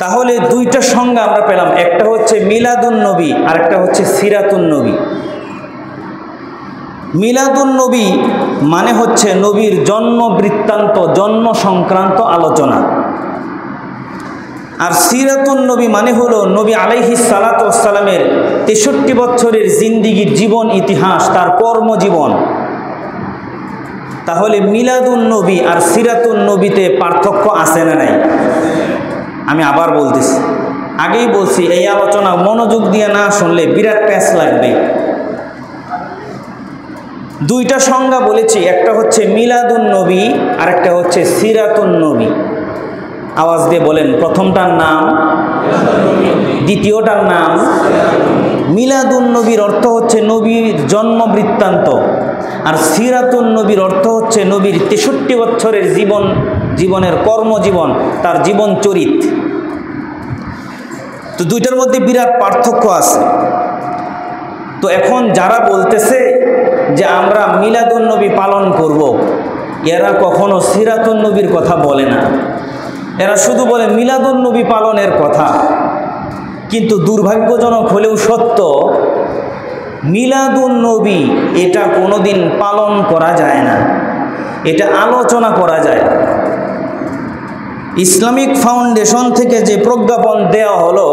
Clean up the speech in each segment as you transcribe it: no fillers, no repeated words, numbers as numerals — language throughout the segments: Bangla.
তাহলে দুইটা সংজ্ঞা আমরা পেলাম, একটা হচ্ছে মিলাদুন নবী আর একটা হচ্ছে সিরাতুন নবী। মিলাদুন নবী মানে হচ্ছে নবীর জন্ম বৃত্তান্ত, জন্ম সংক্রান্ত আলোচনা। আর সিরাতুন নবী মানে হলো নবী আলাইহিস সালাতু ওয়াস সালামের 63 বছরের জিন্দিগির জীবন ইতিহাস, তার কর্মজীবন। তাহলে মিলাদুন নবী আর সিরাতুন নবীতে পার্থক্য আছে না নাই? আমি আবার বলতেছি, আগেই বলছি, এই আলোচনা মনোযোগ দিয়ে না শুনলে বিরাট প্যাঁচ লাগবে। দুইটা সংজ্ঞা বলেছি, একটা হচ্ছে মিলাদুন নবী আর একটা হচ্ছে সিরাতুন নবী। আওয়াজ দিয়ে বলেন, প্রথমটার নাম, দ্বিতীয়টার নাম। মিলাদুন নবীর অর্থ হচ্ছে নবীর জন্ম বৃত্তান্ত, আর সিরাতুন নবীর অর্থ হচ্ছে নবীর 63 বছরের জীবনের কর্মজীবন, তার জীবন চরিত। তো দুইটার মধ্যে বিরাট পার্থক্য আছে। তো এখন যারা বলতেছে যে আমরা মিলাদুন নবী পালন করব, এরা কখনো সিরাতুন নবীর কথা বলে না। এরা শুধু বলে মিলাদুন নবী পালনের কথা। কিন্তু দুর্ভাগ্যজনক হলেও সত্য, মিলাদুন নবী এটা কোনোদিন পালন করা যায় না, এটা আলোচনা করা যায়। ইসলামিক ফাউন্ডেশন থেকে যে প্রজ্ঞাপন দেওয়া হলো,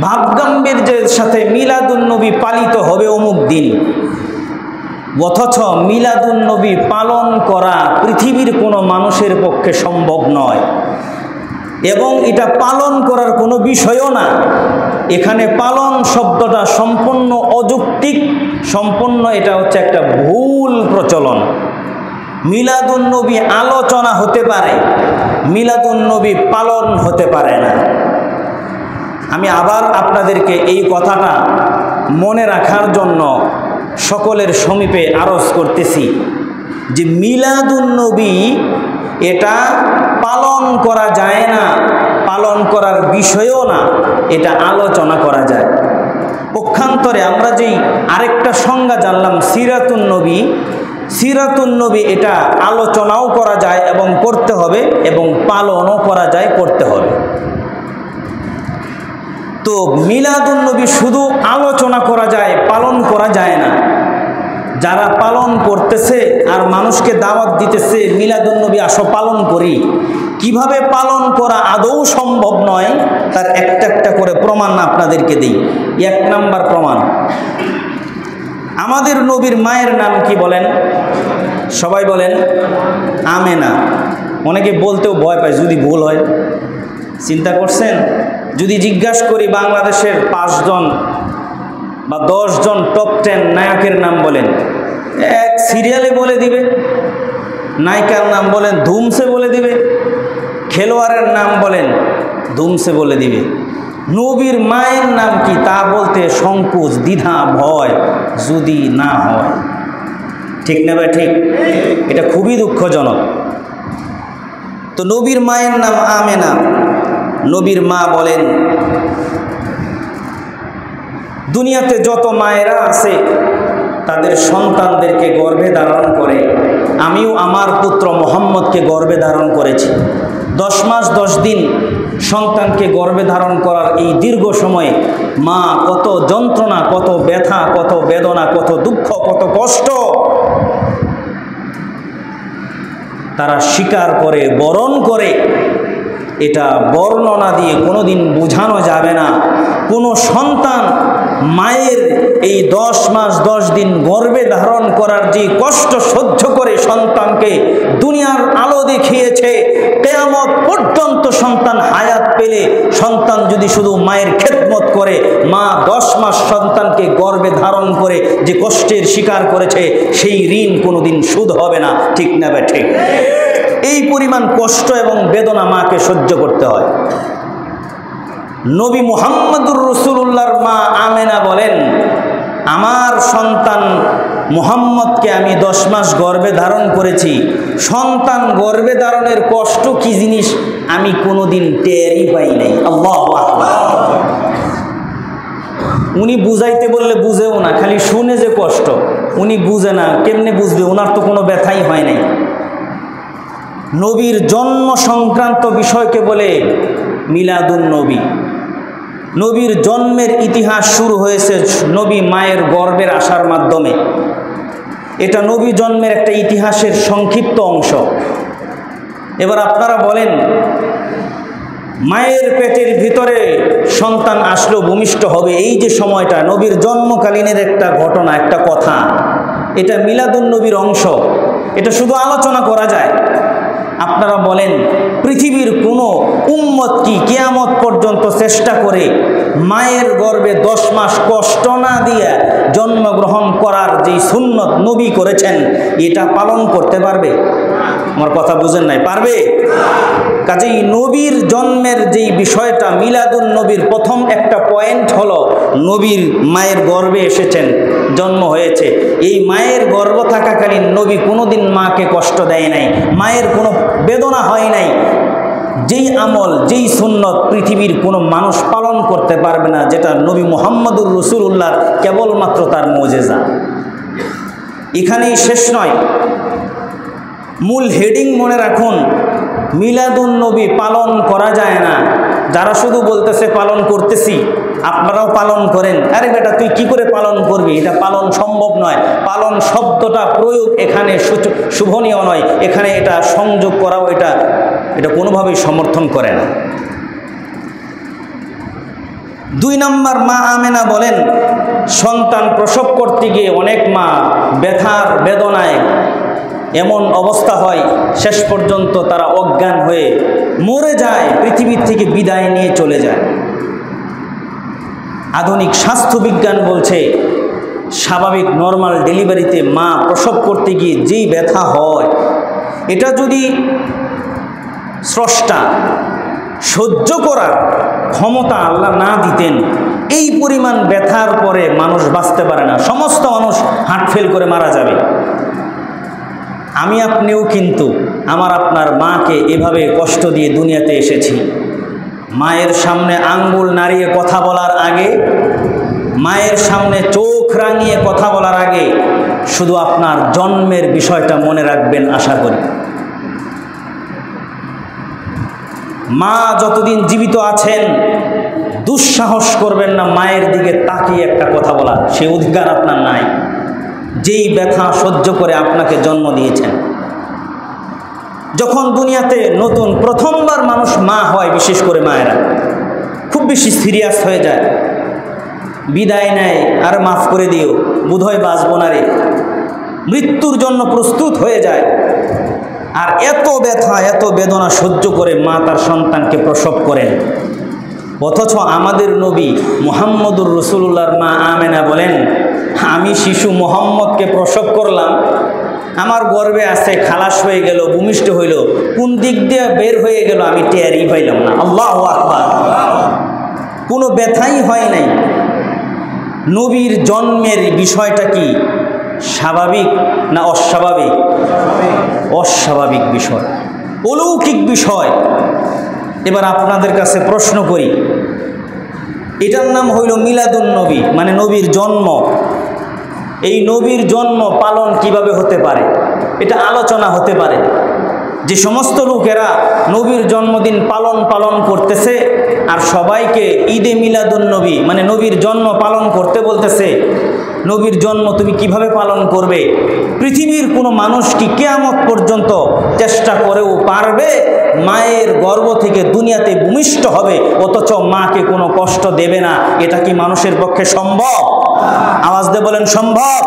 ভাবগাম্ভীর্যের সাথে মিলাদুন নবী পালিত হবে অমুক দিন, অথচ মিলাদুন নবী পালন করা পৃথিবীর কোনো মানুষের পক্ষে সম্ভব নয়, এবং এটা পালন করার কোনো বিষয়ও না। এখানে পালন শব্দটা সম্পূর্ণ অযৌক্তিক, সম্পূর্ণ এটা হচ্ছে একটা ভুল প্রচলন। মিলাদুন নবী আলোচনা হতে পারে, মিলাদুন নবী পালন হতে পারে না। আমি আবার আপনাদেরকে এই কথাটা মনে রাখার জন্য সকলের সমীপে আরজ করতেছি যে মিলাদুন নবী এটা পালন করা যায় না, পালন করার বিষয়ও না, এটা আলোচনা করা যায়। পক্ষান্তরে আমরা যেই আরেকটা সংজ্ঞা জানলাম সিরাতুন নবী, সিরাতুন নবী এটা আলোচনাও করা যায় এবং করতে হবে, এবং পালনও করা যায়, করতে হবে। তো মিলাদুন নবী শুধু আলোচনা করা যায়, পালন করা যায় না। যারা পালন করতেছে আর মানুষকে দাওয়াত দিতেছে মিলাদুন নবী আসো পালন করি, কিভাবে পালন করা আদৌ সম্ভব নয় তার একটা একটা করে প্রমাণ আপনাদেরকে দিই। এক নাম্বার প্রমাণ, আমাদের নবীর মায়ের নাম কি বলেন? সবাই বলেন আমেনা। অনেকে বলতেও ভয় পায় যদি ভুল হয়। চিন্তা করছেন, যদি জিজ্ঞাসা করি বাংলাদেশের 5 জন বা 10 জন টপ 10 নায়কের নাম বলেন, এক সিরিয়ালে বলে দিবে। নায়িকার নাম বলেন, ধুমসে বলে দিবে। খেলোয়াড়ের নাম বলেন, ধুমসে বলে দিবে। নবীর মায়ের নাম কি তা বলতে সংকোচ, দ্বিধা, ভয় যদি না হয়। ঠিক না ভাই? ঠিক। এটা খুবই দুঃখজনক। তো নবীর মায়ের নাম আমেনা। নবীর মা বলেন, দুনিয়াতে যত মায়েরা আছে তাদের সন্তানদেরকে গর্ভে ধারণ করে, আমিও আমার পুত্র মুহাম্মদকে গর্ভে ধারণ করেছি। 10 মাস 10 দিন সন্তানকে গর্ভে ধারণ করার এই দীর্ঘ সময়ে মা কত যন্ত্রণা, কত ব্যথা, কত বেদনা, কত দুঃখ, কত কষ্ট তারা স্বীকার করে, বরণ করে। এটা বর্ণনা দিয়ে কোনোদিন বোঝানো যাবে না। কোনো সন্তান মায়ের এই 10 মাস 10 দিন গর্ভে ধারণ করার যে কষ্ট সহ্য করে সন্তানকে দুনিয়ার আলো দেখিয়েছে, কিয়ামত পর্যন্ত সন্তান হায়াত পেলে সন্তান যদি শুধু মায়ের খেদমত করে, মা 10 মাস সন্তানকে গর্ভে ধারণ করে যে কষ্টের স্বীকার করেছে, সেই ঋণ কোনোদিন শোধ হবে না। ঠিক না বে ঠিক? এই পরিমাণ কষ্ট এবং বেদনা মাকে সহ্য করতে হয়। নবী মুহাম্মদুর রাসূলুল্লাহর মা আমেনা বলেন, আমার সন্তান মুহাম্মদকে আমি 10 মাস গর্ভে ধারণ করেছি। সন্তান গর্ভে ধারণের কষ্ট কি জিনিস আমি কোনোদিন টেরই পাই নাই। আল্লাহু আকবার। উনি বুঝাইতে বললে বুঝেও না, খালি শুনে যে কষ্ট, উনি বুঝে না। কেমনে বুঝবে? ওনার তো কোনো ব্যথাই হয় নাই। নবীর জন্ম সংক্রান্ত বিষয়কে বলে মিলাদুন নবী। নবীর জন্মের ইতিহাস শুরু হয়েছে নবী মায়ের গর্ভের আসার মাধ্যমে। এটা নবী জন্মের একটা ইতিহাসের সংক্ষিপ্ত অংশ। এবার আপনারা বলেন, মায়ের পেটের ভিতরে সন্তান আসলো, ভূমিষ্ঠ হবে, এই যে সময়টা নবীর জন্মকালীনের একটা ঘটনা, একটা কথা, এটা মিলাদুন নবীর অংশ। এটা শুধু আলোচনা করা যায়। আপনারা বলেন, পৃথিবীর কোনো উম্মত কি কিয়ামত পর্যন্ত চেষ্টা করে মায়ের গর্ভে 10 মাস কষ্ট না দিয়ে জন্মগ্রহণ করার যেই সুন্নত নবী করেছেন, এটা পালন করতে পারবে? আমার কথা বুঝেন নাই, পারবে? কাজেই নবীর জন্মের যেই বিষয়টা, মিলাদুন নবীর প্রথম একটা পয়েন্ট হলো নবীর মায়ের গর্ভে এসেছেন, জন্ম হয়েছে। এই মায়ের গর্ভ থাকাকালীন নবী কোনোদিন মাকে কষ্ট দেয় নাই, মায়ের কোনো বেদনা হয় নাই। যেই আমল, যেই সুন্নত পৃথিবীর কোনো মানুষ পালন করতে পারবে না, যেটা নবী মুহাম্মদুর রাসূলুল্লাহর কেবলমাত্র তার মুজিজা। এখানেই শেষ নয়, মূল হেডিং মনে রাখুন, মিলাদুন নবী পালন করা যায় না। যারা শুধু বলতেছে পালন করতেছি, আপনারাও পালন করেন, আরে বেটা তুই কি করে পালন করবি, এটা পালন সম্ভব নয়। পালন শব্দটা প্রয়োগ এখানে শুভনীয় নয়, এখানে এটা সংযোগ করাও এটা কোনোভাবেই সমর্থন করে না। 2 নম্বর, মা আমেনা বলেন, সন্তান প্রসব করতে গিয়ে অনেক মা ব্যথার বেদনায় এমন অবস্থা হয়, শেষ পর্যন্ত তারা অজ্ঞান হয়ে মরে যায়, পৃথিবীর থেকে বিদায় নিয়ে চলে যায়। আধুনিক স্বাস্থ্যবিজ্ঞান বলছে, স্বাভাবিক নর্মাল ডেলিভারিতে মা প্রসব করতে গিয়ে যেই ব্যথা হয়, এটা যদি স্রষ্টা সহ্য করার ক্ষমতা আল্লাহ না দিতেন, এই পরিমাণ ব্যথার পরে মানুষ বাঁচতে পারে না, সমস্ত মানুষ হার্ট ফেল করে মারা যাবে। আমি আপনিও কিন্তু আমার আপনার মাকে এভাবে কষ্ট দিয়ে দুনিয়াতে এসেছি। মায়ের সামনে আঙ্গুল নাড়িয়ে কথা বলার আগে, মায়ের সামনে চোখ রাঙিয়ে কথা বলার আগে শুধু আপনার জন্মের বিষয়টা মনে রাখবেন, আশা করি। মা যতদিন জীবিত আছেন, দুঃসাহস করবেন না মায়ের দিকে তাকিয়ে একটা কথা বলার, সেই অধিকার আপনার নাই, যেই ব্যথা সহ্য করে আপনাকে জন্ম দিয়েছেন। যখন দুনিয়াতে নতুন প্রথমবার মানুষ মা হয়, বিশেষ করে মায়েরা খুব বেশি সিরিয়াস হয়ে যায়, বিদায় নেয়, আর মাফ করে দিও, বোধহয় বাঁচব না রে, মৃত্যুর জন্য প্রস্তুত হয়ে যায়। আর এত ব্যথা, এত বেদনা সহ্য করে মা তার সন্তানকে প্রসব করেন। অথচ আমাদের নবী মুহাম্মদুর রাসূলুল্লাহর মা আমেনা বলেন, আমি শিশু মুহাম্মদকে প্রসব করলাম, আমার গর্ভে আছে, খালাস হয়ে গেল, ভূমিষ্ঠ হইল, কোন দিক দিয়ে বের হয়ে গেল আমি টেরই পাইলাম না। আল্লাহু আকবার। কোনো ব্যথাই হয় নাই। নবীর জন্মের বিষয়টা কি স্বাভাবিক না অস্বাভাবিক? অস্বাভাবিক বিষয়, অলৌকিক বিষয়। এবার আপনাদের কাছে প্রশ্ন করি, এটার নাম হইল মিলাদুন নবী, মানে নবীর জন্ম। এই নবীর জন্ম পালন কিভাবে হতে পারে, এটা আলোচনা হতে পারে। যে সমস্ত লোকেরা নবীর জন্মদিন পালন করতেছে আর সবাইকে ঈদে মিলাদুন নবী, মানে নবীর জন্ম পালন করতে বলতেছে, নবীর জন্ম তুমি কিভাবে পালন করবে? পৃথিবীর কোনো মানুষ কি কিয়ামত পর্যন্ত চেষ্টা করেও পারবে মায়ের গর্ভ থেকে দুনিয়াতে ভূমিষ্ঠ হবে অথচ মাকে কোনো কষ্ট দেবে না? এটা কি মানুষের পক্ষে সম্ভব? আওয়াজ দিয়ে বলেন, সম্ভব?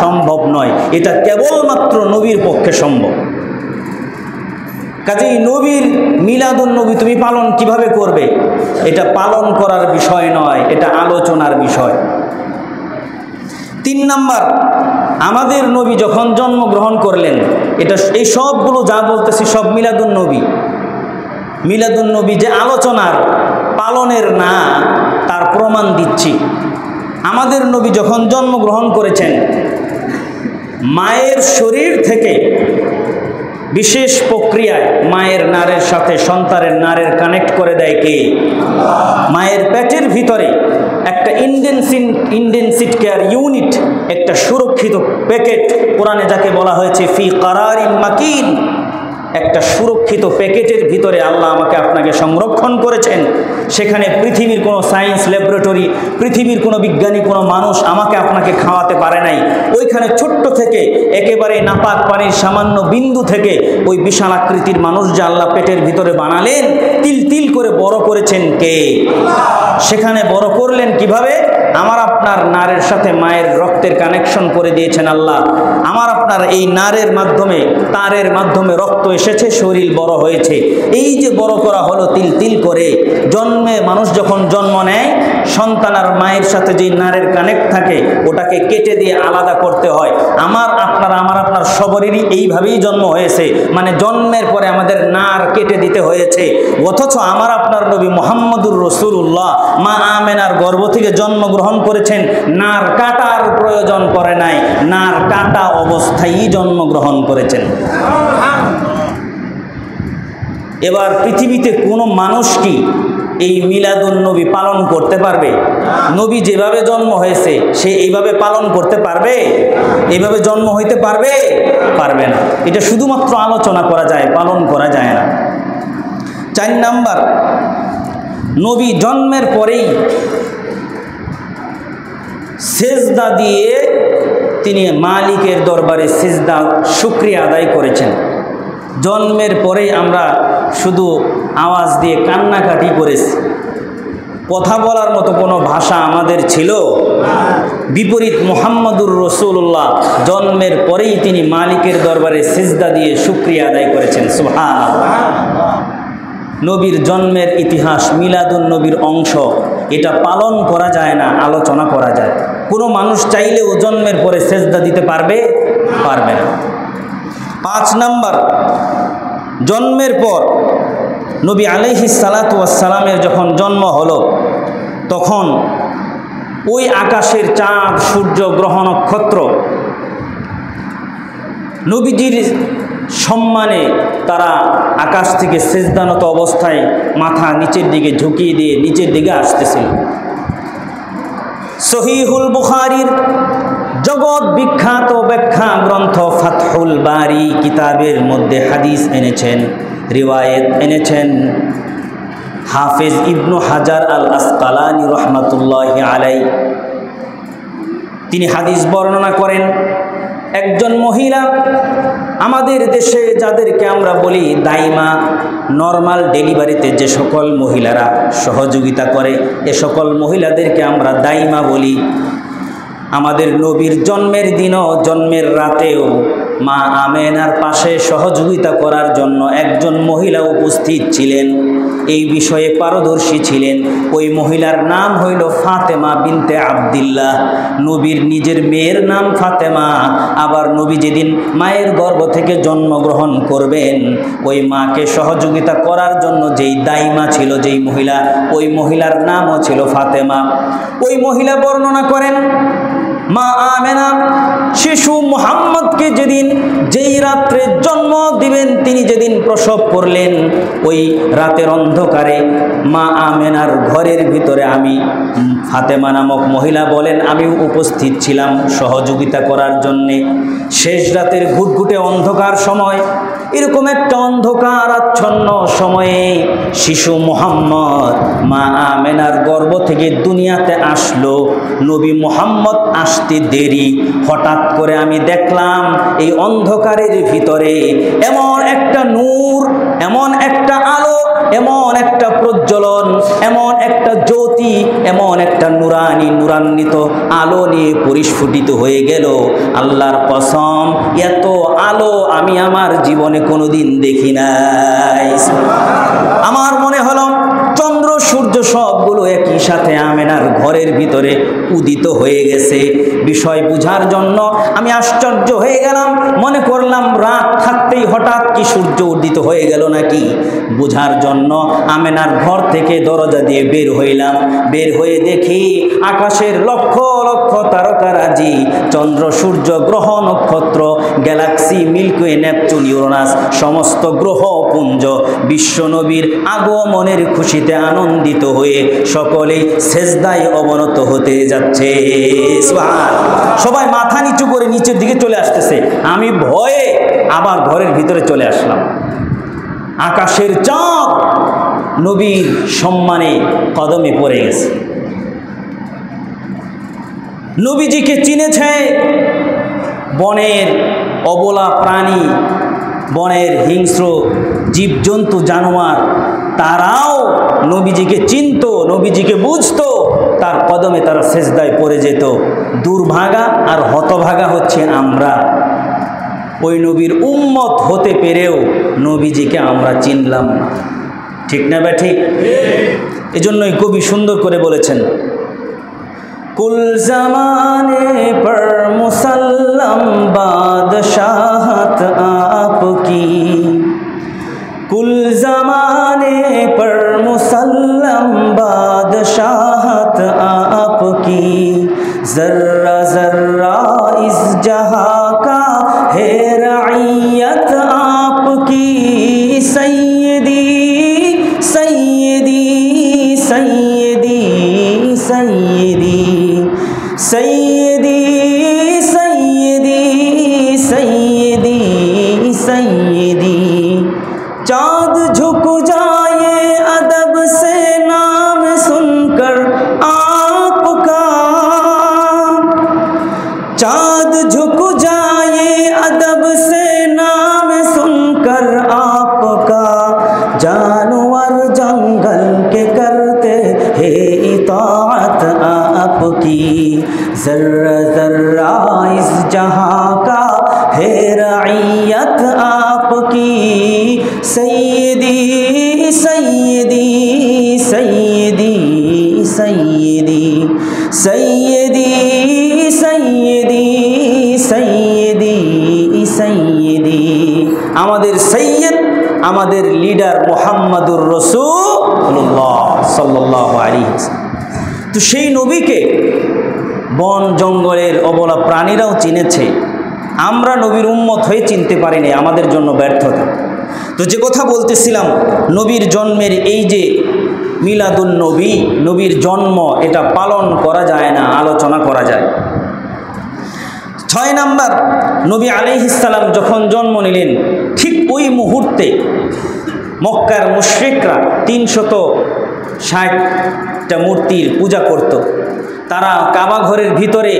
সম্ভব নয়। এটা কেবলমাত্র নবীর পক্ষে সম্ভব। কাজেই নবীর মিলাদুন নবী তুমি পালন কিভাবে করবে, এটা পালন করার বিষয় নয়, এটা আলোচনার বিষয়। 3 নাম্বার, আমাদের নবী যখন জন্মগ্রহণ করলেন, এটা এই সবগুলো যা বলতেছি সব মিলাদুন নবী। মিলাদুন নবী যে আলোচনার, পালনের না, তার প্রমাণ দিচ্ছি। আমাদের নবী যখন জন্মগ্রহণ করেছেন, মায়ের শরীর থেকে বিশেষ প্রক্রিয়ায় মায়ের নারের সাথে সন্তানের নারের কানেক্ট করে দেয় কে? মায়ের পেটের ভিতরে একটা ইনডেনসিট কেয়ার ইউনিট, একটা সুরক্ষিত প্যাকেট, কোরআনে যাকে বলা হয়েছে ফি কারারিন মাকিন, একটা সুরক্ষিত প্যাকেটের ভিতরে আল্লাহ আমাকে আপনাকে সংরক্ষণ করেছেন। সেখানে পৃথিবীর কোনো সায়েন্স ল্যাবরেটরি, পৃথিবীর কোনো বিজ্ঞানী, কোনো মানুষ আমাকে আপনাকে খাওয়াতে পারে নাই। ওইখানে ছোট্ট থেকে একেবারে নাপাক পানির সামান্য বিন্দু থেকে ওই বিশাল আকৃতির মানুষ যে আল্লাহ পেটের ভিতরে বানালেন, তিল তিল করে বড় করেছেন কে? সেখানে বড় করলেন কিভাবে? আমার আপনার নারের সাথে মায়ের রক্তের কানেকশন করে দিয়েছেন আল্লাহ। আমার আপনার এই নারের মাধ্যমে, তারের মাধ্যমে রক্ত এসেছে, শরীর বড় হয়েছে। এই যে বড় করা হলো তিল তিল করে, জন্মে মানুষ যখন জন্ম নেয়, সন্তান আর মায়ের সাথে যে নারের কানেক্ট থাকে ওটাকে কেটে দিয়ে আলাদা করতে হয়। আমার আপনার সবরেরই এইভাবেই জন্ম হয়েছে, মানে জন্মের পরে আমাদের নার কেটে দিতে হয়েছে। অথচ আমার আপনার নবী মুহাম্মদুর রাসূলুল্লাহ মা আমেনার গর্ভ থেকে জন্মগ্রহণ করেছেন, নার কাটার প্রয়োজন পড়ে নাই, নার কাটা অবস্থায় জন্মগ্রহণ করেছেন। এবার পৃথিবীতে কোনো মানুষ কি এই মিলাদুন নবী পালন করতে পারবে? নবী যেভাবে জন্ম হয়েছে সে এইভাবে পালন করতে পারবে? এইভাবে জন্ম হইতে পারবে? পারবে না। এটা শুধুমাত্র আলোচনা করা যায়, পালন করা যায় না। 4 নাম্বার, নবী জন্মের পরেই সেজদা দিয়ে তিনি মালিকের দরবারে সেজদা শুকরিয়া আদায় করেছেন। জন্মের পরেই আমরা শুধু আওয়াজ দিয়ে কান্নাকাটি করেছি, কথা বলার মতো কোনো ভাষা আমাদের ছিল? বিপরীত মুহাম্মদুর রাসূলুল্লাহ জন্মের পরেই তিনি মালিকের দরবারে সেজদা দিয়ে শুকরিয়া আদায় করেছেন। সুবহানাল্লাহ। নবীর জন্মের ইতিহাস, মিলাদুন নবীর অংশ, এটা পালন করা যায় না, আলোচনা করা যায়। কোনো মানুষ চাইলেও জন্মের পরে সেজদা দিতে পারবে? পারবে না। 5 নাম্বার, জন্মের পর নবী আলাইহিস সালাতু ওয়াস সালামের যখন জন্ম হলো, তখন ওই আকাশের চাঁদ, সূর্য, গ্রহ, নক্ষত্র নবীজির সম্মানে তারা আকাশ থেকে সেজদানত অবস্থায় মাথা নিচের দিকে ঝুঁকিয়ে দিয়ে নিচের দিকে আসতেছিল। সহিহুল বুখারীর জগৎ বিখ্যাত ব্যাখ্যা গ্রন্থ ফাতহুল বারি কিতাবের মধ্যে হাদিস এনেছেন, রিওয়ায়েত এনেছেন হাফেজ ইবনু হাজার আল আসকালানি রহমাতুল্লাহি আলাইহি। তিনি হাদিস বর্ণনা করেন, একজন মহিলা আমাদের দেশে যাদেরকে আমরা বলি দাইমা, নর্মাল ডেলিভারিতে যে সকল মহিলারা সহযোগিতা করে, এ সকল মহিলাদেরকে আমরা দাইমা বলি। আমাদের নবীর জন্মের দিনও, জন্মের রাতেও মা আমেনার পাশে সহযোগিতা করার জন্য একজন মহিলা উপস্থিত ছিলেন, এই বিষয়ে পারদর্শী ছিলেন। ওই মহিলার নাম হইল ফাতেমা বিনতে আব্দুল্লাহ। নবীর নিজের মেয়ের নাম ফাতেমা। আবার নবী যেদিন মায়ের গর্ভ থেকে জন্মগ্রহণ করবেন, ওই মাকে সহযোগিতা করার জন্য যেই দাইমা ছিল, যেই মহিলা, ওই মহিলার নামও ছিল ফাতেমা। ওই মহিলা বর্ণনা করেন, মা আমেনা শিশু মুহাম্মদকে যেই রাত্রে জন্ম দিবেন, তিনি যেদিন প্রসব করলেন, ওই রাতের অন্ধকারে মা আমেনার ঘরের ভিতরে আমি, ফাতেমা নামক মহিলা বলেন, আমিও উপস্থিত ছিলাম সহযোগিতা করার জন্যে। শেষ রাতের ঘুটঘুটে অন্ধকার সময়, এরকম একটা অন্ধকার আচ্ছন্ন সময়ে শিশু মুহাম্মদ মা আমেনার গর্ভ থেকে দুনিয়াতে আসলো। নবী মুহাম্মদ আসতে দেরি, হঠাৎ করে আমি দেখলাম এই অন্ধকারের ভিতরে এমন একটা নূর, এমন একটা আলো, এমন একটা প্রজ্বলন, এমন একটা জ্যোতি, এমন একটা নূরান্বিত আলো নিয়ে পরিস্ফুটিত হয়ে গেল। আল্লাহর কসম, এত আলো আমি আমার জীবনে কোনোদিন দেখি নাই। আমার মনে হলো চন্দ্র সূর্য সবগুলো একই সাথে আমেনার ঘরের ভিতরে উদিত হয়ে গেছে। বিষয় বুঝার জন্য আমি আশ্চর্য হয়ে গেলাম, মনে করলাম রাত থাকতেই হঠাৎ কি সূর্য উদিত হয়ে গেল নাকি। বুঝার জন্য আমেনার ঘর থেকে দরজা দিয়ে বের হইলাম। বের হয়ে দেখি আকাশের লক্ষ লক্ষ তারকারাজি, চন্দ্র সূর্য গ্রহ নক্ষত্র, গ্যালাক্সি, মিল্কওয়ে, নেপচুন, ইউরেনাস, সমস্ত গ্রহপুঞ্জ বিশ্বনবীর আগমনের খুশিতে আনন্দিত হয়ে সকলেই সেজদায় অবনত হতে যাচ্ছে। সবাই মাথা নিচু করে নিচের দিকে চলে আসতেছে। আমি ভয়ে আবার ঘরের ভিতরে চলে আসলাম। আকাশের চাঁদ নবীর সম্মানে কদমে পড়ে গেছে। নবীজিকে চিনেছে বনের অবলা প্রাণী, বনের হিংস্র জীবজন্তু জানোয়ার, তারাও নবীজিকে চিনত, নবীজিকে বুঝত, তার কদমে তারা সেজদায় পড়ে যেত। দুর্ভাগা আর হতভাগা হচ্ছে আমরা, ওই নবীর উম্মত হতে পেরেও নবীজিকে আমরা চিনলাম না। ঠিক না বা ঠিক? এজন্যই কবি সুন্দর করে বলেছেন, কুল জামানে পর মুসল্লম বাদশাহত আপকি, কুল জামানে পর মুসল্লম বাদশাহত আপকি, জর্রা জর্রা ইস জহাं का है रईयत आपकी, सैयदी सैयदी सैयदी सैयदी सैयदी सैयदी सैयदी सैयदी। चाँद झुक जाए अदब से नाम सुनकर आपका, चाँद झुक जाए अदब से नाम सुनकर आपका, जानवर जंगल के करते हैं इताअत आपकी, जर्रा जर्रा इस जहां का है रईयत आपकी, सैयदी सैयदी सैयदी सैयदी सैयदी सैयदी सैयदी सैयदी। আমাদের সৈয়দ, আমাদের লিডার মুহাম্মাদুর রাসূলুল্লাহ সাল্লাল্লাহু আলাইহি ওয়াসাল্লাম। তো সেই নবীকে বন জঙ্গলের অবলা প্রাণীরাও চিনেছে, আমরা নবীর উম্মত হয়ে চিনতে পারিনি, আমাদের জন্য ব্যর্থতা। তো যে কথা বলতেছিলাম, নবীর জন্মের এই যে মিলাদুন নবী, নবীর জন্ম, এটা পালন করা যায় না, আলোচনা করা যায়। 6 নাম্বার, নবী আলাইহিস সালাম যখন জন্ম নিলেন, ঠিক ওই মুহূর্তে মক্কার মুশরিকরা 360টা মূর্তির পূজা করত। তারা কাবা ঘরের ভিতরে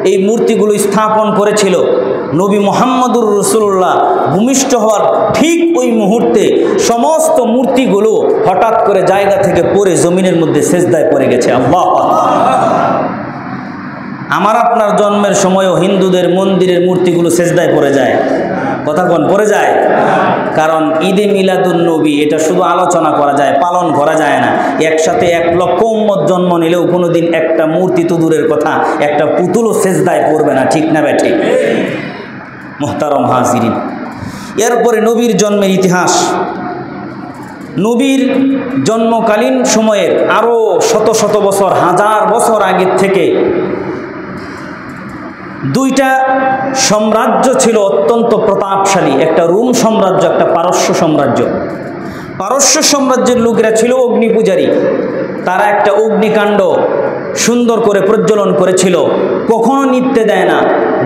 এই মূর্তিগুলো স্থাপন করেছিল। নবী মুহাম্মদুর রাসূলুল্লাহ ভূমিষ্ঠ হওয়ার ঠিক ওই মুহূর্তে সমস্ত মূর্তিগুলো হঠাৎ করে জায়গা থেকে পড়ে জমিনের মধ্যে সেজদায় পড়ে গেছে। আল্লাহ! আমার আপনার জন্মের সময়ও হিন্দুদের মন্দিরের মূর্তিগুলো সেজদায় পড়ে যায়, কথা কোন পড়ে যায়? কারণ ঈদে মিলাদুন নবী এটা শুধু আলোচনা করা যায়, পালন করা যায় না। একসাথে 1 লক্ষ উম্মত জন্ম নিলেও কোনোদিন একটা মূর্তি তো দূরের কথা, একটা পুতুলও সেজদায় পড়বে না। ঠিক না ঠিক? মুহতারম হাজিরিন, এরপরে নবীর জন্মের ইতিহাস। নবীর জন্মকালীন সময়ের আরও শত শত বছর, 1000 বছর আগের থেকে 2টা সাম্রাজ্য ছিল অত্যন্ত প্রতাপশালী, একটা রোম সাম্রাজ্য, একটা পারস্য সাম্রাজ্য। পারস্য সাম্রাজ্যের লোকেরা ছিল অগ্নি পূজারী। তারা একটা অগ্নিকাণ্ড সুন্দর করে প্রজ্বলন করেছিল, কখনো নিভতে দেয় না,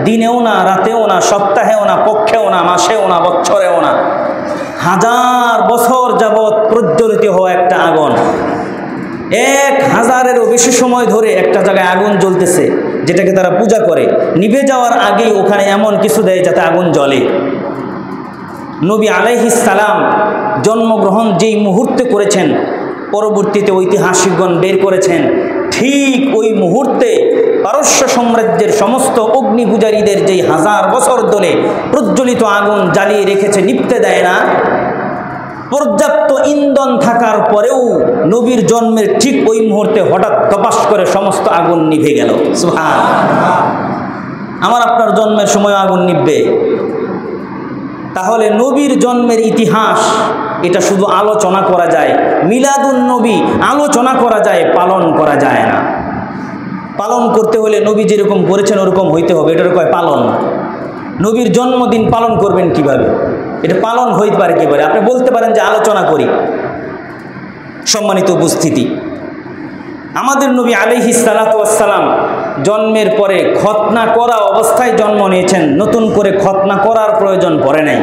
দিনেও না, রাতেও না, সপ্তাহেও না, পক্ষেও না, মাসেও না, বছরেও না। 1000 বছর যাবৎ প্রজ্বলিত হওয়া একটা আগুন, 1000-এরও বেশি সময় ধরে একটা জায়গায় আগুন জ্বলতেছে, যেটাকে তারা পূজা করে। নিভে যাওয়ার আগেই ওখানে এমন কিছু দেয় যাতে আগুন জ্বলে। নবী আলাইহিস সালাম জন্মগ্রহণ যেই মুহূর্তে করেছেন, পরবর্তীতে ঐতিহাসিকগণ বের করেছেন, ঠিক ওই মুহূর্তে পারস্য সাম্রাজ্যের সমস্ত অগ্নি পূজারীদের যেই 1000 বছর ধরে প্রজ্বলিত আগুন জ্বালিয়ে রেখেছে, নিভতে দেয় না, পর্যাপ্ত ইন্ধন থাকার পরেও নবীর জন্মের ঠিক ওই মুহূর্তে হঠাৎ তপাস করে সমস্ত আগুন নিভে গেল। সুবহানাল্লাহ! আমার আপনার জন্মের সময় আগুন নিভবে? তাহলে নবীর জন্মের ইতিহাস এটা শুধু আলোচনা করা যায়, মিলাদুন নবী আলোচনা করা যায়, পালন করা যায় না। পালন করতে হলে নবী যেরকম করেছেন ওরকম হইতে হবে, এটার কয় পালন। নবীর জন্মদিন পালন করবেন কিভাবে? এটা পালন হইতে পারে কিভাবে? আপনি বলতে পারেন যে আলোচনা করি। সম্মানিত উপস্থিতি, আমাদের নবী আলাইহিস সালাতু ওয়াস সালাম জন্মের পরে খতনা করা অবস্থায় জন্ম নিয়েছেন, নতুন করে খতনা করার প্রয়োজন পড়ে নাই।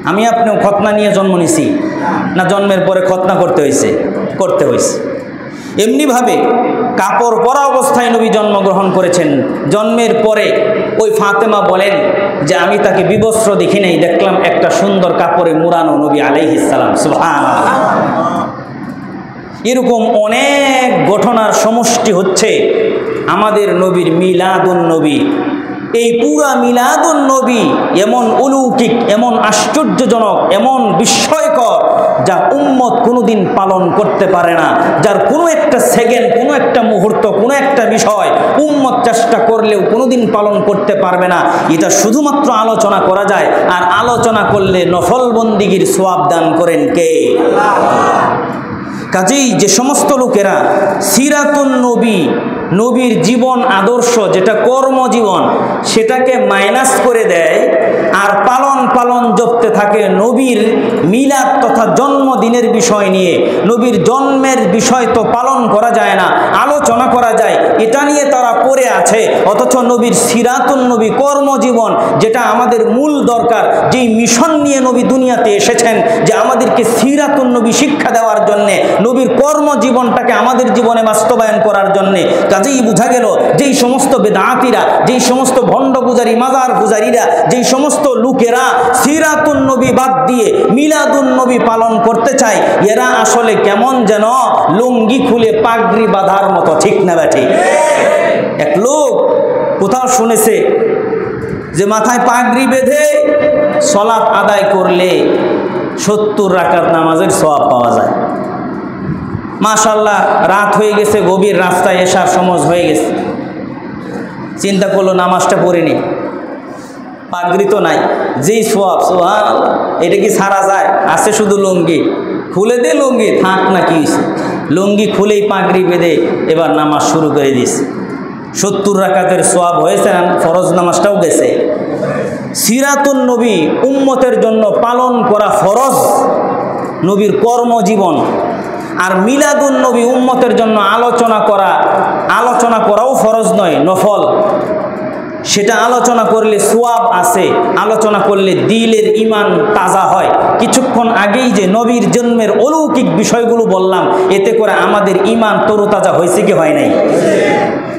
আমি আপনিও খতনা নিয়ে জন্ম নিছি না জন্মের পরে খতনা করতে হয়েছে? করতে হয়েছে। এমনিভাবে কাপড় পরা অবস্থায় নবী জন্মগ্রহণ করেছেন। জন্মের পরে ওই ফাতেমা বলেন যে আমি তাকে বিবস্ত্র দেখি নাই, দেখলাম একটা সুন্দর কাপড়ে মুড়ানো নবী আলাইহিস সালাম। সুবহানাল্লাহ। এরকম অনেক ঘটনার সমষ্টি হচ্ছে আমাদের নবীর মিলাদুন নবী। এই পুরা মিলাদুন নবী এমন অলৌকিক, এমন আশ্চর্যজনক, এমন বিস্ময়কর, যা উম্মত কোনোদিন পালন করতে পারে না, যার কোনো একটা সেকেন্ড, কোনো একটা মুহূর্ত, কোনো একটা বিষয় উম্মত চেষ্টা করলেও কোনোদিন পালন করতে পারবে না। এটা শুধুমাত্র আলোচনা করা যায়, আর আলোচনা করলে নফল বন্দিগির সওয়াব দান করেন কে? কাজেই যে সমস্ত লোকেরা সিরাতুন নবী, নবীর জীবন আদর্শ যেটা কর্মজীবন, সেটাকে মাইনাস করে দেয় আর পালন জপতে থাকে নবীর মিলাদ তথা জন্মদিনের বিষয় নিয়ে, নবীর জন্মের বিষয় তো পালন করা যায় না, আলোচনা করা যায়, এটা নিয়ে তারা পড়ে আছে। অথচ নবীর সিরাতুন নবী কর্মজীবন, যেটা আমাদের মূল দরকার, যেই মিশন নিয়ে নবী দুনিয়াতে এসেছেন, যে আমাদেরকে সিরাতুন নবী শিক্ষা দেওয়ার জন্যে, নবীর কর্মজীবনটাকে আমাদের জীবনে বাস্তবায়ন করার জন্যে। কাজেই বোঝা গেল যেই সমস্ত বেদাতিরা, যেই সমস্ত ভণ্ড পূজারী, মাজার পূজারীরা, যেই সমস্ত লোকেরা সিরাতুন নবী বাদ দিয়ে মিলাদুন নবী পালন করতে চায়, এরা আসলে কেমন যেন লুঙ্গি খুলে পাগড়ি বাঁধার মতো, ঠিক না ব্যাঠি? এক লোক কোথাও শুনেছে যে মাথায় পাগড়ি বেঁধে সলাত আদায় করলে 70 রাকাত নামাজের সওয়াব পাওয়া যায়। মাশাআল্লাহ, রাত হয়ে গেছে, গভীর রাস্তায় এসার সময় হয়ে গেছে, চিন্তা করলো নামাজটা পড়ে নি, পাগড়ি তো নাই, যেই সওয়াব, সুবহানাল্লাহ, এটা কি ছাড়া যায়? আছে শুধু লুঙ্গি, খুলে দে লুঙ্গি, থাক না কি হয়েছে, লুঙ্গি খুলেই পাগড়ি বেঁধে এবার নামাজ শুরু করে দিয়েছে। 70 রাকাতের সওয়াব হয়েছে, ফরজ নামাজটাও গেছে। সিরাতুন নবী উম্মতের জন্য পালন করা ফরজ, নবীর কর্মজীবন। আর মিলাদুন নবী উম্মতের জন্য আলোচনা করাও ফরজ নয়, নফল। সেটা আলোচনা করলে সওয়াব আছে, আলোচনা করলে দিলের ঈমান তাজা হয়। কিছুক্ষণ আগেই যে নবীর জন্মের অলৌকিক বিষয়গুলো বললাম, এতে করে আমাদের ঈমান তরুতাজা হয়েছে কি হয় নাই?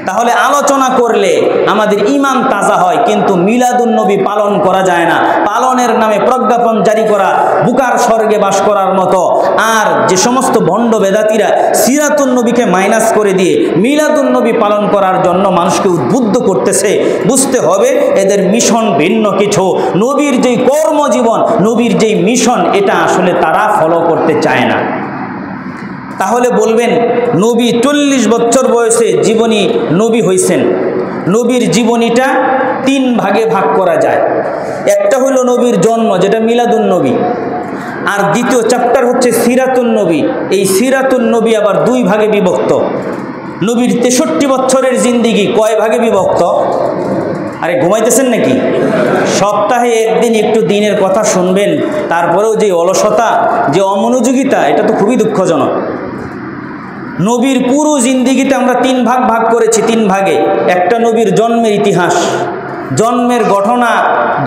তাহলে আলোচনা করলে আমাদের ঈমান তাজা হয়, কিন্তু মিলাদুন নবী পালন করা যায় না। পালনের নামে প্রজ্ঞাপন জারি করা বুকার স্বর্গে বাস করার মতো। আর যে সমস্ত ভণ্ড বেদাতীরা সিরাতুন নবীকে মাইনাস করে দিয়ে মিলাদুন নবী পালন করার জন্য মানুষকে উদ্বুদ্ধ করতেছে, বুঝতে হবে এদের মিশন ভিন্ন কিছু। নবীর যেই কর্মজীবন, নবীর যেই মিশন, এটা আসলে তারা ফলো করতে চায় না। তাহলে বলবেন নবী 40 বছর বয়সে জীবনী নবী হয়েছেন। নবীর জীবনীটা 3 ভাগে ভাগ করা যায়। একটা হলো নবীর জন্ম, যেটা মিলাদুন নবী, আর দ্বিতীয় চ্যাপ্টার হচ্ছে সিরাতুন নবী। এই সিরাতুন নবী আবার 2 ভাগে বিভক্ত। নবীর 63 বছরের জিন্দিগি কয় ভাগে বিভক্ত? আরে ঘুমাইতেছেন নাকি? সপ্তাহে একদিন একটু দিনের কথা শুনবেন, তারপরেও যে অলসতা, যে অমনোযোগিতা, এটা তো খুবই দুঃখজনক। নবীর পুরো জিন্দিগিতে আমরা 3 ভাগ করেছি। 3 ভাগে একটা নবীর জন্মের ইতিহাস, জন্মের ঘটনা,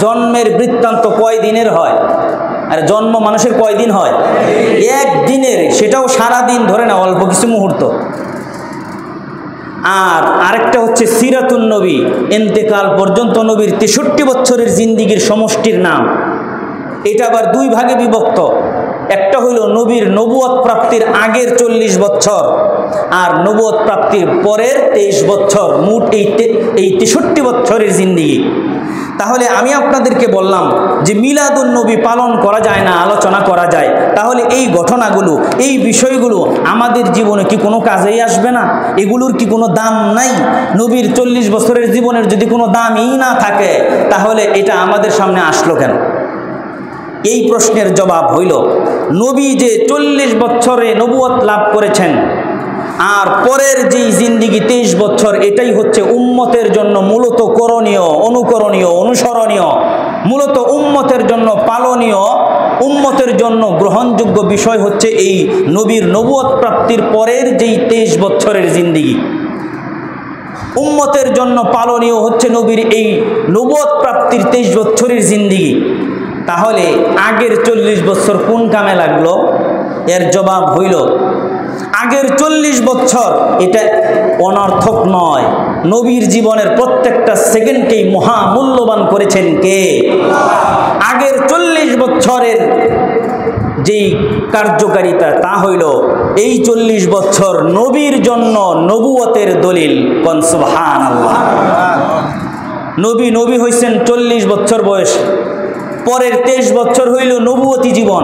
জন্মের বৃত্তান্ত কয় দিনের হয়? আর জন্ম মানুষের কয় দিন হয়? একদিনের, সেটাও সারা দিন ধরে না, অল্প কিছু মুহূর্ত। আর আরেকটা হচ্ছে সিরাতুন নবী, ইন্তেকাল পর্যন্ত নবীর 63 বছরের জিন্দিগির সমষ্টির নাম। এটা আবার 2 ভাগে বিভক্ত। একটা হইল নবীর নবুয়ত প্রাপ্তির আগের 40 বছর আর নবুয়ত প্রাপ্তির পরের 23 বছর, মোট এই 63 বছরের জিন্দিগি। তাহলে আমি আপনাদেরকে বললাম যে মিলাদুন নবী পালন করা যায় না, আলোচনা করা যায়। তাহলে এই ঘটনাগুলো, এই বিষয়গুলো আমাদের জীবনে কি কোনো কাজেই আসবে না? এগুলোর কি কোনো দাম নাই? নবীর 40 বছরের জীবনের যদি কোনো দামই না থাকে, তাহলে এটা আমাদের সামনে আসলো কেন? এই প্রশ্নের জবাব হইল, নবী যে 40 বছরে নবুয়ত লাভ করেছেন, আর পরের যেই জিন্দিগি 23 বছর, এটাই হচ্ছে উম্মতের জন্য মূলত করণীয়, অনুকরণীয়, অনুসরণীয়, মূলত উম্মতের জন্য পালনীয়, উম্মতের জন্য গ্রহণযোগ্য বিষয় হচ্ছে এই নবীর নবুয়ত প্রাপ্তির পরের যেই 23 বছরের জিন্দিগি। উম্মতের জন্য পালনীয় হচ্ছে নবীর এই নবুয়ত প্রাপ্তির 23 বছরের জিন্দিগি। তাহলে আগের 40 বছর কোন কামে লাগলো? এর জবাব হইল আগের 40 বছর এটা অনর্থক নয়। নবীর জীবনের প্রত্যেকটা সেকেন্ডকেই মহামূল্যবান করেছেন কে? আগের 40 বছরের যেই কার্যকারিতা তা হইল এই 40 বছর নবীর জন্য নবুয়তের দলিল। কোন সুবহানাল্লাহ। নবী হইছেন 40 বছর বয়সে, পরের 23 বছর হইল নবুয়তি জীবন।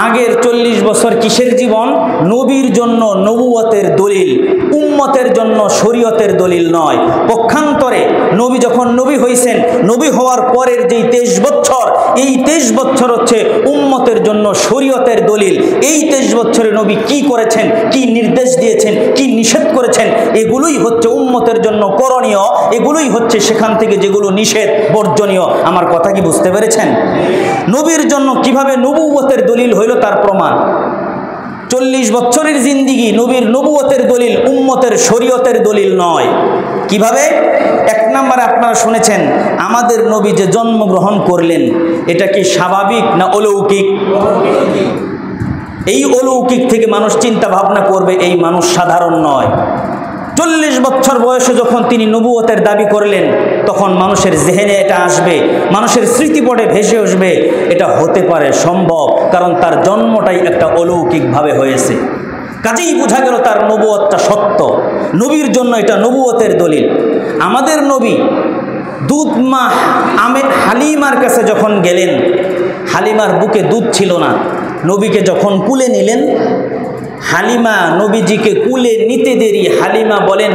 আগের 40 বছর কিসের জীবন? নবীর জন্য নবুয়তের দলিল, উম্মতের জন্য শরীয়তের দলিল নয়। পক্ষান্তরে নবী যখন নবী হইছেন, নবী হওয়ার পরের যেই 23 বছর, এই 23 বছর হচ্ছে উম্মতের জন্য শরীয়তের দলিল। এই 23 বছরে নবী কি করেছেন, কি নির্দেশ দিয়েছেন, কি নিষেধ করেছেন, এগুলোই হচ্ছে উম্মতের জন্য করণীয়, এগুলোই হচ্ছে সেখান থেকে যেগুলো নিষেধ বর্জনীয়। আমার কথা কি বুঝতে পেরেছেন? নবীর জন্য কিভাবে নবুয়তের দলিল হইল তার প্রমাণ 40 বছরের জিন্দিগি নবীর নবুয়তের দলিল, উম্মতের শরীয়তের দলিল নয়। কিভাবে? এক নম্বরে আপনারা শুনেছেন আমাদের নবী যে জন্মগ্রহণ করলেন এটা কি স্বাভাবিক না অলৌকিক? এই অলৌকিক থেকে মানুষ চিন্তা ভাবনা করবে এই মানুষ সাধারণ নয়। 40 বছর বয়সে যখন তিনি নবুয়তের দাবি করলেন তখন মানুষের জেহেনে এটা আসবে, মানুষের স্মৃতিপটে ভেসে আসবে এটা হতে পারে সম্ভব, কারণ তার জন্মটাই একটা অলৌকিকভাবে হয়েছে। কাজেই বোঝা গেল তার নবুয়তটা সত্য, নবীর জন্য এটা নবুয়তের দলিল। আমাদের নবী দুধ মা হালিমার কাছে যখন গেলেন, হালিমার বুকে দুধ ছিল না। নবীকে যখন কুলে নিলেন, হালিমা নবীজিকে কুলে নিতে দেরি, হালিমা বলেন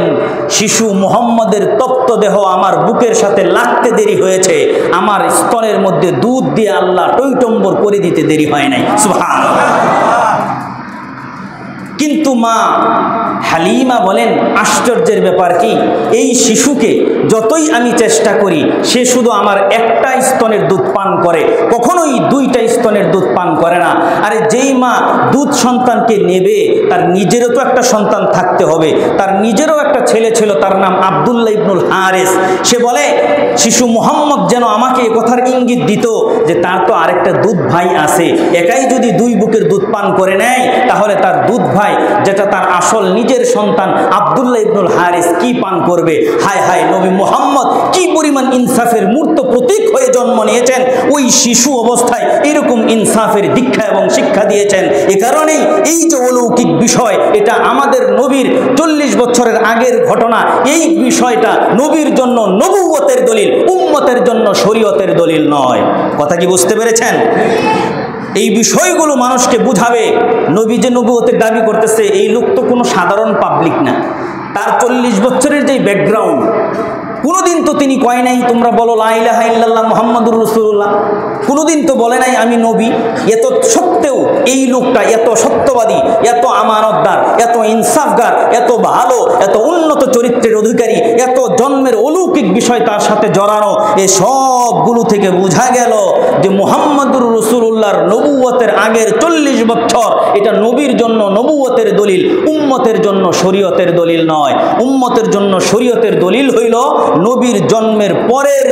শিশু মুহাম্মদের তপ্ত দেহ আমার বুকের সাথে লাগতে দেরি হয়েছে, আমার স্তনের মধ্যে দুধ দিয়ে আল্লাহ টইটম্বর করে দিতে দেরি হয় নাই। সুবহানাল্লাহ। কিন্তু মা হালিমা বলেন আশ্চর্যের ব্যাপার কি, এই শিশুকে যতই আমি চেষ্টা করি সে শুধু আমার একটা স্তনের দুধ পান করে, কখনোই দুইটা স্তনের দুধ পান করে না। আরে যেই মা দুধ সন্তানকে নেবে তার নিজেরও তো একটা সন্তান থাকতে হবে, তার নিজেরও একটা ছেলে ছিল, তার নাম আব্দুল্লাহ ইবনুল হারিস। সে বলে শিশু মুহাম্মদ যেন আমাকে এ কথার ইঙ্গিত দিত যে তার তো আরেকটা দুধ ভাই আছে, একাই যদি দুই বুকের দুধ পান করে নেয় তাহলে তার দুধ ভাই যেটা তার আসল নিজের সন্তান আব্দুল্লাহ ইবনুল হারিস কি পান করবে। হায় হায়, নবী মুহাম্মদ কি পরিমাণ ইনসাফের মূর্ত প্রতীক হয়ে জন্ম নিয়েছেন, ওই শিশু অবস্থায় এরকম ইনসাফের দীক্ষা এবং শিক্ষা দিয়েছেন। এ কারণেই এই যে অলৌকিক বিষয় এটা আমাদের নবীর 40 বছরের আগের ঘটনা, এই বিষয়টা নবীর জন্য নবুয়তের দলিল, উম্মতের জন্য শরীয়তের দলিল নয়। কথা কি বুঝতে পেরেছেন? এই বিষয়গুলো মানুষকে বুঝাবে। নবী যে নবুয়তের দাবি করতেছে এই লোক তো কোনো সাধারণ পাবলিক না, তার 40 বছরের যে ব্যাকগ্রাউন্ড, কোনোদিন তো তিনি কয় নাই তোমরা বলো লা ইলাহা ইল্লাল্লাহ মুহাম্মাদুর রাসূলুল্লাহ, কোনোদিন তো বলে নাই আমি নবী। এত সত্ত্বেও এই লোকটা এত সত্যবাদী, এত আমানতদার, এত ইনসাফগার, এত ভালো, এত উন্নত চরিত্রের অধিকারী, এত জন্মের অলৌকিক বিষয় তার সাথে জড়ানো, এ সবগুলো থেকে বোঝা গেল যে মুহাম্মাদুর রাসূলুল্লাহর নবুয়তের আগের 40 বছর এটা নবীর জন্য নবুয়তের দলিল, উম্মতের জন্য শরীয়তের দলিল নয়। উম্মতের জন্য শরীয়তের দলিল হইল নবীর জন্মের পরের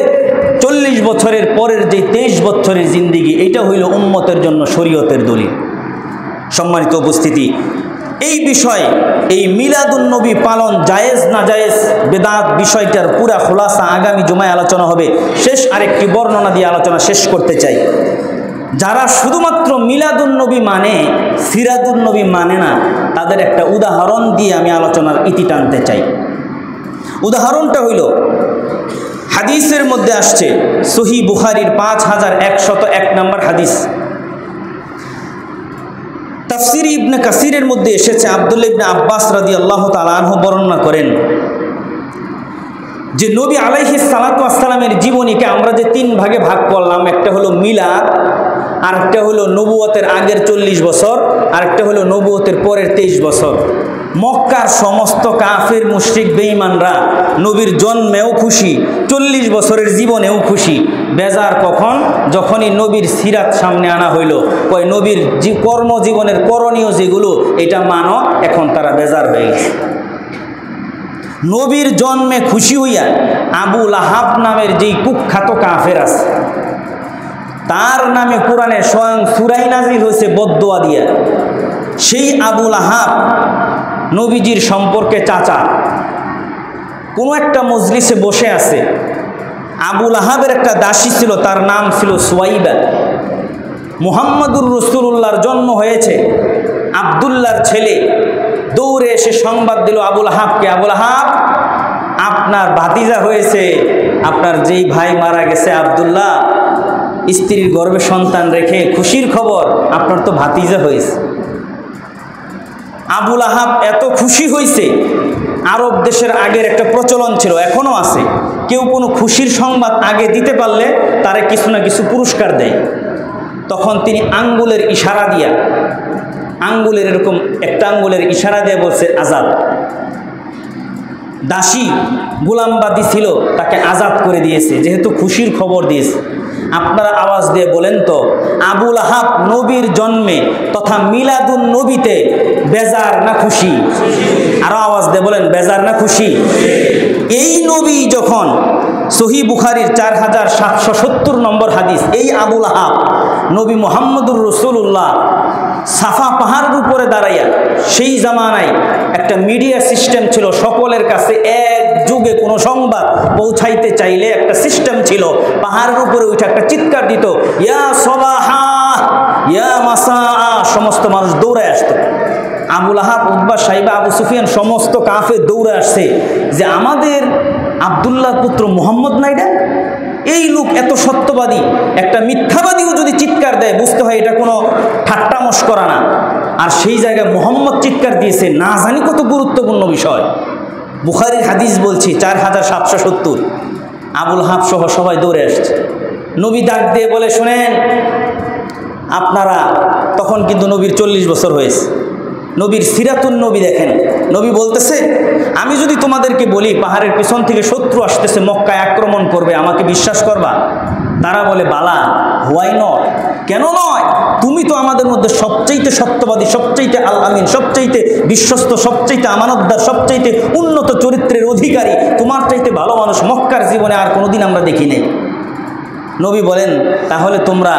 40 বছরের পরের যে 23 বছরের জিন্দিগি, এটা হইল উম্মতের জন্য শরীয়তের দলিল। সম্মানিত উপস্থিতি, এই বিষয় এই মিলাদুন নবী পালন জায়েজ না জায়েজ বেদাত বিষয়টার পুরা খোলাসা আগামী জুমায় আলোচনা হবে। শেষ আরেকটি বর্ণনা দিয়ে আলোচনা শেষ করতে চাই। যারা শুধুমাত্র মিলাদুন নবী মানে, সিরাতুন নবী মানে না, তাদের একটা উদাহরণ দিয়ে আমি আলোচনার ইতি টানতে চাই। উদাহরণটা হইল হাদিসের মধ্যে আসছে সহিহ বুখারীর 5101 নম্বর হাদিস, তাফসীর ইবনে কাসিরের মধ্যে এসেছে, আব্দুল্লাহ ইবনে আব্বাস রাদিয়াল্লাহু তাআলা আনহু বর্ণনা করেন যে নবী আলাইহিস সালাতু ওয়াস সালামের জীবনীকে আমরা যে 3 ভাগে ভাগ করলাম, একটা হলো মিলাদ, আরেকটা হলো নবুয়তের আগের 40 বছর, আরেকটা হলো নবুয়তের পরের 23 বছর। মক্কার সমস্ত কাফির মুশরিক বেঈমানরা নবীর জন্মেও খুশি, 40 বছরের জীবনেও খুশি। বেজার কখন? যখনই নবীর সিরাত সামনে আনা হইল, কয় নবীর কর্মজীবনের করণীয় যেগুলো এটা মানো, এখন তারা বেজার হয়ে গেছে। নবীর জন্মে খুশি হইয়া আবু লাহাব নামের যেই কুখ্যাত কাফের আছে, তার নামে কোরআনে স্বয়ং সূরাই নাজিল হয়েছে বদদোয়া দিয়া। সেই আবুল আহাব নবীজির সম্পর্কে চাচা কোনো একটা মজলিসে বসে আছে। আবুল আহাবের একটা দাসী ছিল, তার নাম ছিল সুয়াইবা। মুহাম্মদুর রাসূলুল্লাহর জন্ম হয়েছে, আব্দুল্লাহর ছেলে দৌড়ে এসে সংবাদ দিল আবুল আহাবকে, আবুল আহাব আপনার ভাতিজা হয়েছে, আপনার যেই ভাই মারা গেছে আব্দুল্লাহ, স্ত্রীর গর্ভে সন্তান রেখে খুশির খবর, আপনার তো ভাতিজা হয়েছে। আবুল আহাব এত খুশি হয়েছে, আরব দেশের আগের একটা প্রচলন ছিল, এখনও আছে, কেউ কোনো খুশির সংবাদ আগে দিতে পারলে তারে কিছু না কিছু পুরস্কার দেয়। তখন তিনি আঙ্গুলের ইশারা দিয়া, আঙ্গুলের এরকম একটা আঙ্গুলের ইশারা দিয়ে বলছে আজাদ। দাসী গোলামবাদী ছিল, তাকে আজাদ করে দিয়েছে, যেহেতু খুশির খবর দিয়েছে। আপনারা আওয়াজ দিয়ে বলেন তো, আবুল আহাব নবীর জন্মে তথা মিলাদুন নবীতে বেজার না খুশি? আরো আওয়াজ দিয়ে বলেন, বেজার না খুশি? এই নবী যখন সহিহ বুখারীর 4770 নম্বর হাদিস, এই আবুল আহাব নবী মুহাম্মদুর রাসূলুল্লাহ সাফা পাহাড়ের উপরে দাঁড়াইয়া, সেই জামানায় একটা মিডিয়া সিস্টেম ছিল, সকলের কাছে এক যুগে কোনো সংবাদ পৌঁছাইতে চাইলে একটা সিস্টেম ছিল, পাহাড়ের উপরে উঠে একটা চিৎকার দিত, ইয়া সবাহা ইয়া মাসা, সমস্ত মানুষ দৌড়ে আসতো। আবুল আহাব, উতবা, সাইবা, আবু সুফিয়ান সমস্ত কাফের দৌড়ে আসছে যে আমাদের আব্দুল্লাহর পুত্র মুহাম্মদ নাইডা, এই লোক এত সত্যবাদী, একটা মিথ্যাবাদীও যদি চিৎকার দেয় বুঝতে হয় এটা কোনো ঠাট্টা মশকরা না। আর সেই জায়গায় মুহাম্মদ চিৎকার দিয়েছে, না জানি কত গুরুত্বপূর্ণ বিষয়। বুখারীর হাদিস বলছি 4770। আবুল আহাব সহ সবাই দৌড়ে আসছে। নবী ডাক দিয়ে বলে, শুনেন আপনারা, তখন কিন্তু নবীর 40 বছর হয়েছে। নবীর সিরাতুন নবী দেখেন, নবী বলতেছে, আমি যদি তোমাদেরকে বলি পাহাড়ের পিছন থেকে শত্রু আসতেছে, মক্কায় আক্রমণ করবে, আমাকে বিশ্বাস করবা? তারা বলে, বালা, হোয়াই নট, কেন নয়? তুমি তো আমাদের মধ্যে সবচাইতে সত্যবাদী, সবচাইতে আল আমিন, সবচাইতে বিশ্বস্ত, সবচাইতে আমানতদার, সবচাইতে উন্নত চরিত্রের অধিকারী, তোমার চাইতে ভালো মানুষ মক্কার জীবনে আর কোনোদিন আমরা দেখি নাই। নবী বলেন, তাহলে তোমরা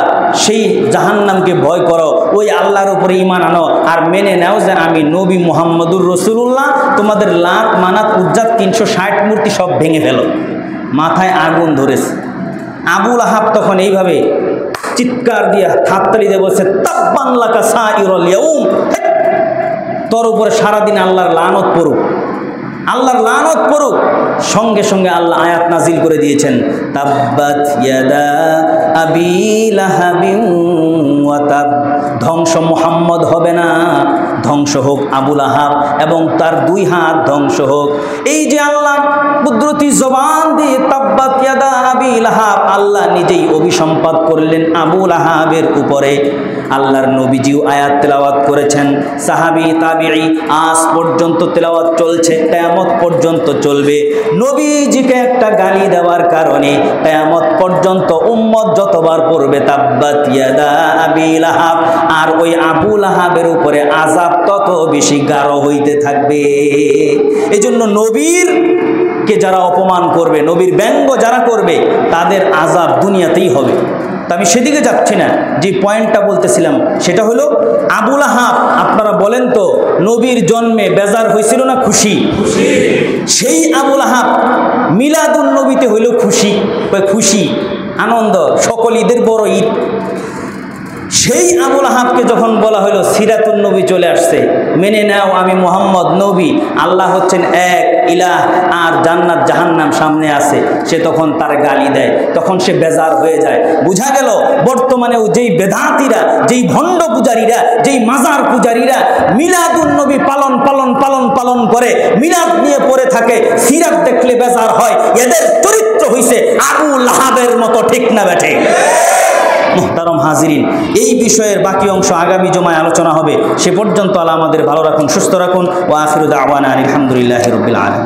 সেই জাহান্নামকে ভয় করো, ওই আল্লাহর উপরে ঈমান আনো, আর মেনে নাও যে আমি নবী মুহাম্মদুর রাসূলুল্লাহ, তোমাদের লাত মানাত উজ্জাত 360 মূর্তি সব ভেঙে ফেলো। মাথায় আগুন ধরেছে। আবুল আহাব তখন এইভাবে চিৎকার দিয়ে হাততালি দিয়ে বলছে, তাব্বান লাকা সাইরুল ইয়াউম, তোর উপরে সারাদিন আল্লাহর লানত পড়ুক, আল্লাহর লানত পড়ুক। সঙ্গে সঙ্গে আল্লাহ আয়াত নাজিল করে দিয়েছেন, তাব্বাত ইয়াদা আবি লাহাবিন ওয়া তাব, ধ্বংস মুহাম্মদ হবে না, ধ্বংস হোক আবুল আহাব এবং তার 2 হাত ধ্বংস হোক। এই যে আল্লাহ কুদরতি জবান দিয়ে তাব্বাত ইয়াদা আবি লাহাব, আল্লাহ নিজেই অভিসম্পাদ করলেন আবুল আহাবের উপরে। আল্লাহর নবীজিও আয়াত তেলাওয়াত করেছেন, সাহাবী তাবিঈ আজ পর্যন্ত তেলাওয়াত চলছে, কিয়ামত পর্যন্ত চলবে। নবীজিকে একটা গালি দেওয়ার কারণে কিয়ামত পর্যন্ত উম্মত যতবার পড়বে তাব্বাত ইয়াদা আবি লাহাব, আর ওই আবু লাহাবের উপরে আযাব তত বেশি গাঢ় হইতে থাকবে। এজন্য নবীর কে যারা অপমান করবে, নবীর ব্যঙ্গ যারা করবে, তাদের আযাব দুনিয়াতেই হবে। তা আমি সেদিকে যাচ্ছি না, যে পয়েন্টটা বলতেছিলাম সেটা হলো আবুল আহাব, আপনারা বলেন তো নবীর জন্মে বেজার হয়েছিল না খুশি? সেই আবুল আহাব মিলাদুন নবীতে হইল খুশি, খুশি আনন্দ, সকল ঈদের বড় ঈদ। সেই আবুল আহাবকে যখন বলা হলো সিরাতুন নবী চলে আসছে, মেনে নাও আমি মুহাম্মদ নবী, আল্লাহ হচ্ছেন এক ইলাহ, আর জান্নাত জাহান্নাম সামনে আছে, সে তখন তার গালি দেয়, তখন সে বেজার হয়ে যায়। বোঝা গেল বর্তমানেও যেই বেদাতীরা, যেই ভণ্ড পূজারীরা, যেই মাজার পূজারীরা মিলাদুন নবী পালন পালন পালন পালন করে, মিলাদ নিয়ে পড়ে থাকে, সিরাত দেখলে বেজার হয়, এদের চরিত্র হইছে আবু লাহাবের মতো, ঠিক না বেঠে? মুহতারম হাজিরিন, এই বিষয়ের বাকি অংশ আগামী জমায় আলোচনা হবে। সে পর্যন্ত আল্লাহ আমাদের ভালো রাখুন, সুস্থ রাখুন। ওয়া আখিরু দাওয়ানা আলহামদুলিল্লাহি রাব্বিল আলামিন।